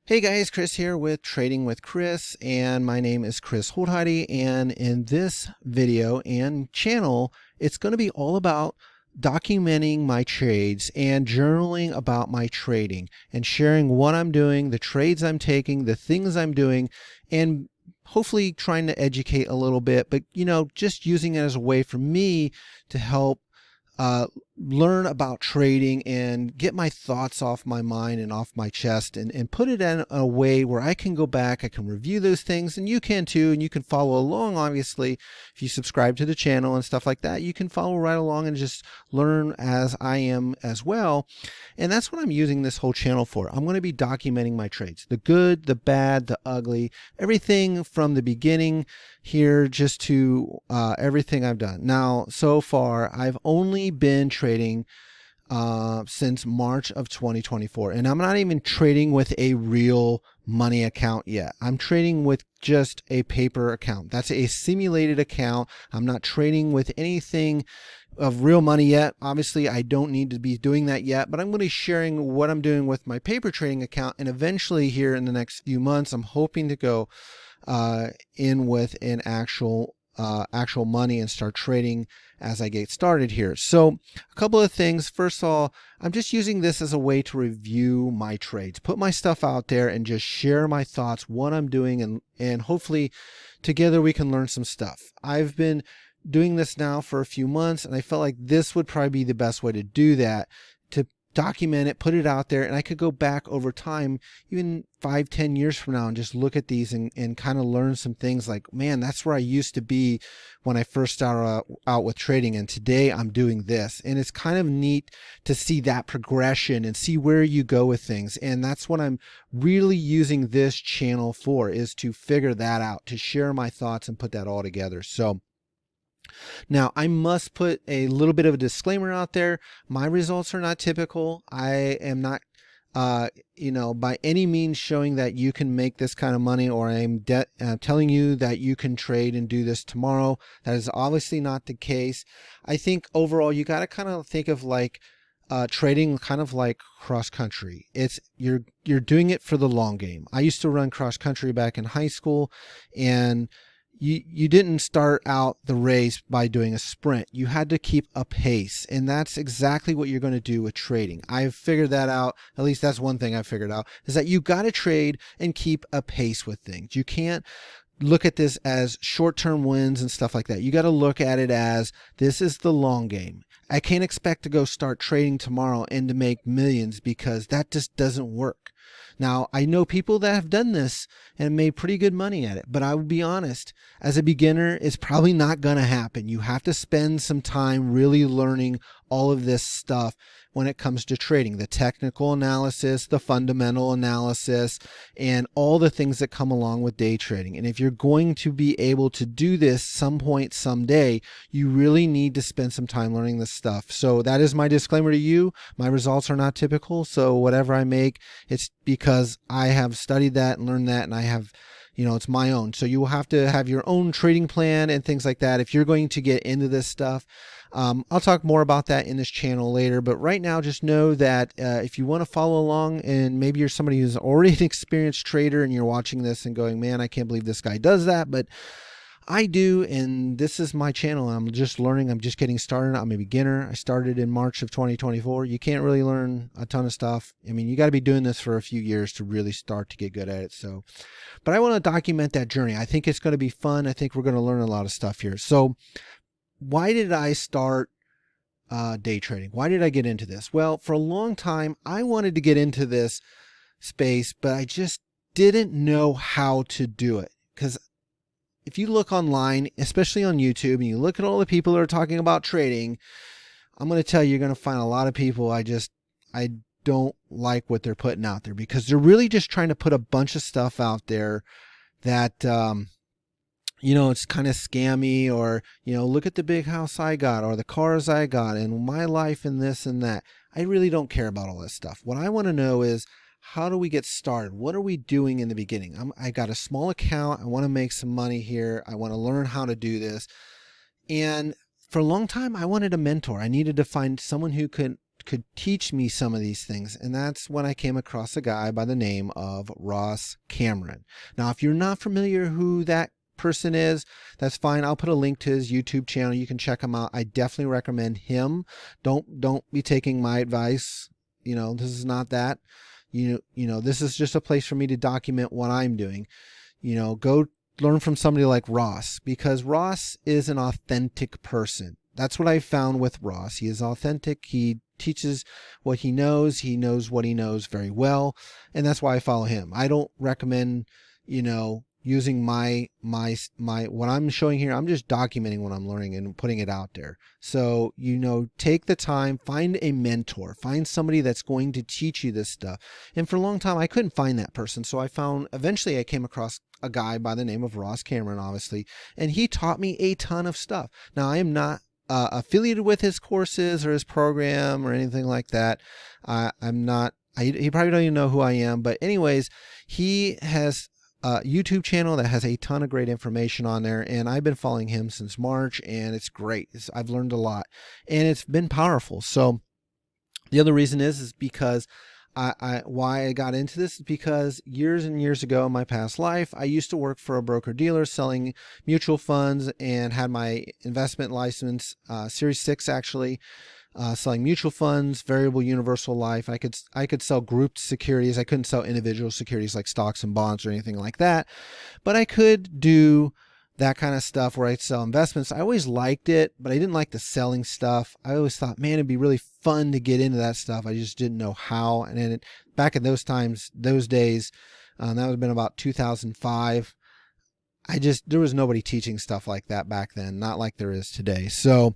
Hey guys, Chris here with Trading with Chris, and my name is Chris Holdheide, and in this video and channel, it's going to be all about documenting my trades and journaling about my trading and sharing what I'm doing, the trades I'm taking, the things I'm doing, and hopefully trying to educate a little bit, but just using it as a way for me to help learn about trading and get my thoughts off my mind and off my chest and put it in a way where I can go back, I can review those things, and you can too, and you can follow along. Obviously, if you subscribe to the channel and stuff like that, you can follow right along and just learn as I am as well. And that's what I'm using this whole channel for. I'm going to be documenting my trades, the good, the bad, the ugly, everything from the beginning here just to everything I've done. Now, so far, I've only been trading since March of 2024, and I'm not even trading with a real money account yet. I'm trading with just a paper account. That's a simulated account. I'm not trading with anything of real money yet. Obviously, I don't need to be doing that yet, but I'm going to be sharing what I'm doing with my paper trading account, and eventually here in the next few months, I'm hoping to go in with an actual money and start trading as I get started here. So a couple of things. First of all, I'm just using this as a way to review my trades, put my stuff out there and just share my thoughts, what I'm doing, and hopefully together we can learn some stuff. I've been doing this now for a few months, and I felt like this would probably be the best way to do that, to document it, put it out there, and I could go back over time, even 5-10 years from now, and just look at these and kind of learn some things like, man, that's where I used to be when I first started out with trading, and today I'm doing this. And it's kind of neat to see that progression and see where you go with things. And that's what I'm really using this channel for, is to figure that out, to share my thoughts and put that all together. So now, I must put a little bit of a disclaimer out there. My results are not typical. I am not, by any means showing that you can make this kind of money, or I'm telling you that you can trade and do this tomorrow. That is obviously not the case. I think overall, you got to kind of think of like trading kind of like cross country. It's you're doing it for the long game. I used to run cross country back in high school, and you didn't start out the race by doing a sprint. You had to keep a pace, and that's exactly what you're going to do with trading. I've figured that out. At least that's one thing I've figured out, is that you got to trade and keep a pace with things. You can't look at this as short-term wins and stuff like that. You got to look at it as this is the long game. I can't expect to go start trading tomorrow and to make millions, because that just doesn't work. Now, I know people that have done this and made pretty good money at it, but I would be honest, as a beginner, it's probably not going to happen. You have to spend some time really learning all of this stuff when it comes to trading, the technical analysis, the fundamental analysis, and all the things that come along with day trading. And if you're going to be able to do this some point someday, you really need to spend some time learning this stuff. So that is my disclaimer to you. My results are not typical, so whatever I make, it's because I have studied that and learned that, and I have, it's my own. So you will have to have your own trading plan and things like that if you're going to get into this stuff. I'll talk more about that in this channel later, but right now just know that if you want to follow along, and maybe you're somebody who's already an experienced trader and you're watching this and going, man, I can't believe this guy does that, but I do, and this is my channel. I'm just learning. I'm just getting started. I'm a beginner. I started in March of 2024. You can't really learn a ton of stuff. I mean, you got to be doing this for a few years to really start to get good at it. So, but I want to document that journey. I think it's going to be fun. I think we're going to learn a lot of stuff here. So why did I start day trading? Why did I get into this? Well, for a long time, I wanted to get into this space, but I just didn't know how to do it. Because if you look online, especially on YouTube, and you look at all the people that are talking about trading, I'm going to tell you, you're going to find a lot of people I don't like what they're putting out there, because they're really just trying to put a bunch of stuff out there that, it's kind of scammy, or, look at the big house I got, or the cars I got, and my life and this and that. I really don't care about all this stuff. What I want to know is, how do we get started? What are we doing in the beginning? I got a small account. I want to make some money here. I want to learn how to do this. And for a long time, I wanted a mentor. I needed to find someone who could could teach me some of these things. And that's when I came across a guy by the name of Ross Cameron. Now, if you're not familiar who that person is, that's fine. I'll put a link to his YouTube channel. You can check him out. I definitely recommend him. Don't be taking my advice. This is not that. This is just a place for me to document what I'm doing. Go learn from somebody like Ross, because Ross is an authentic person. That's what I found with Ross. He is authentic. He teaches what he knows. He knows what he knows very well. And that's why I follow him. I don't recommend, using my what I'm showing here. I'm just documenting what I'm learning and putting it out there. So, take the time, find a mentor, find somebody that's going to teach you this stuff. And for a long time, I couldn't find that person. So eventually I came across a guy by the name of Ross Cameron, obviously, and he taught me a ton of stuff. Now, I am not affiliated with his courses or his program or anything like that. I'm not, he probably don't even know who I am, but anyways, he has a YouTube channel that has a ton of great information on there, and I've been following him since March, and it's great. I've learned a lot, and it's been powerful. So the other reason is because why I got into this is because years and years ago in my past life, I used to work for a broker dealer selling mutual funds and had my investment license, Series 6 actually, selling mutual funds, variable universal life. I could sell grouped securities. I couldn't sell individual securities like stocks and bonds or anything like that, but I could do that kind of stuff where I sell investments. I always liked it, but I didn't like the selling stuff. I always thought, man, it'd be really fun to get into that stuff. I just didn't know how. And then back in those days, that would have been about 2005. There was nobody teaching stuff like that back then, not like there is today. So,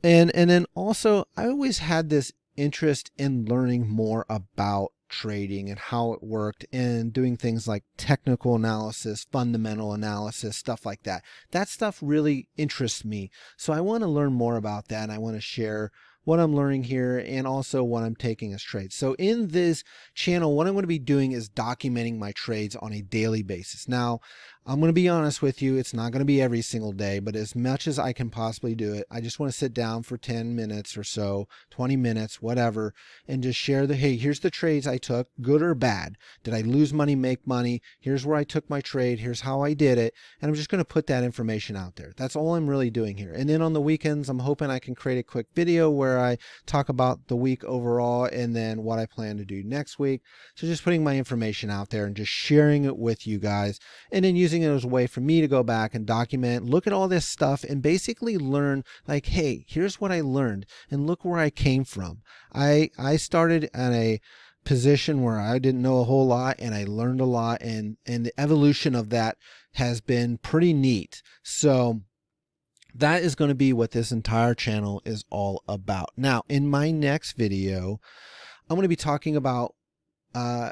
and then also I always had this interest in learning more about trading and how it worked and doing things like technical analysis, fundamental analysis, stuff like that. That stuff really interests me. So I want to learn more about that, and I want to share what I'm learning here and also what I'm taking as trades. So in this channel, what I'm going to be doing is documenting my trades on a daily basis. Now, I'm going to be honest with you, it's not going to be every single day, but as much as I can possibly do it, I just want to sit down for 10 minutes or so, 20 minutes, whatever, and just share hey, here's the trades I took, good or bad. Did I lose money, make money? Here's where I took my trade. Here's how I did it. And I'm just going to put that information out there. That's all I'm really doing here. And then on the weekends, I'm hoping I can create a quick video where I talk about the week overall and then what I plan to do next week. So just putting my information out there and just sharing it with you guys, and then using it as a way for me to go back and document, look at all this stuff and basically learn like, hey, here's what I learned and look where I came from. I started at a position where I didn't know a whole lot, and I learned a lot, and the evolution of that has been pretty neat. So that is going to be what this entire channel is all about. Now, in my next video, I'm going to be talking about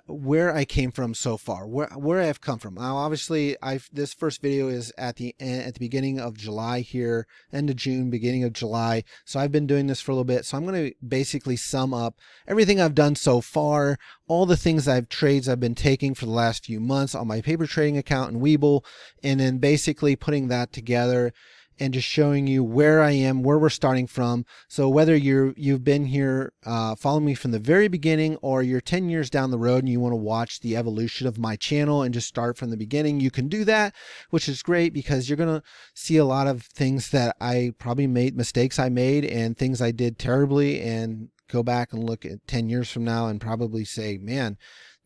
where I came from so far, where I've come from. Now, obviously, this first video is at the beginning of July here, end of June, beginning of July. So I've been doing this for a little bit. So I'm going to basically sum up everything I've done so far, all the trades I've been taking for the last few months on my paper trading account in Webull, and then basically putting that together and just showing you where I am, where we're starting from. So whether you've been here following me from the very beginning, or you're 10 years down the road and you want to watch the evolution of my channel and just start from the beginning, you can do that, which is great because you're going to see a lot of things that I probably made, mistakes I made and things I did terribly, and go back and look at 10 years from now and probably say, man,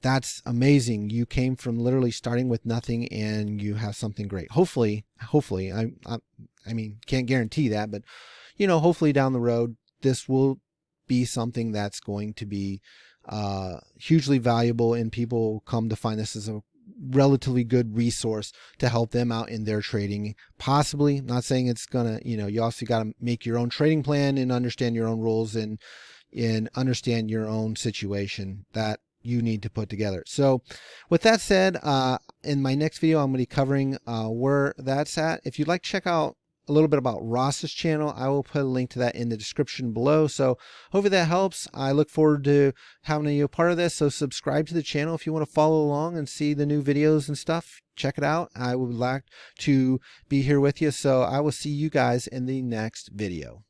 that's amazing. You came from literally starting with nothing and you have something great. Hopefully, I mean, can't guarantee that, but hopefully down the road, this will be something that's going to be hugely valuable, and people come to find this as a relatively good resource to help them out in their trading. Possibly, not saying it's gonna, you also got to make your own trading plan and understand your own rules and understand your own situation that you need to put together. So with that said, in my next video, I'm going to be covering where that's at. If you'd like to check out a little bit about Ross's channel, I will put a link to that in the description below. So hopefully that helps. I look forward to having you a part of this. So subscribe to the channel if you want to follow along and see the new videos and stuff. Check it out. I would like to be here with you. So I will see you guys in the next video.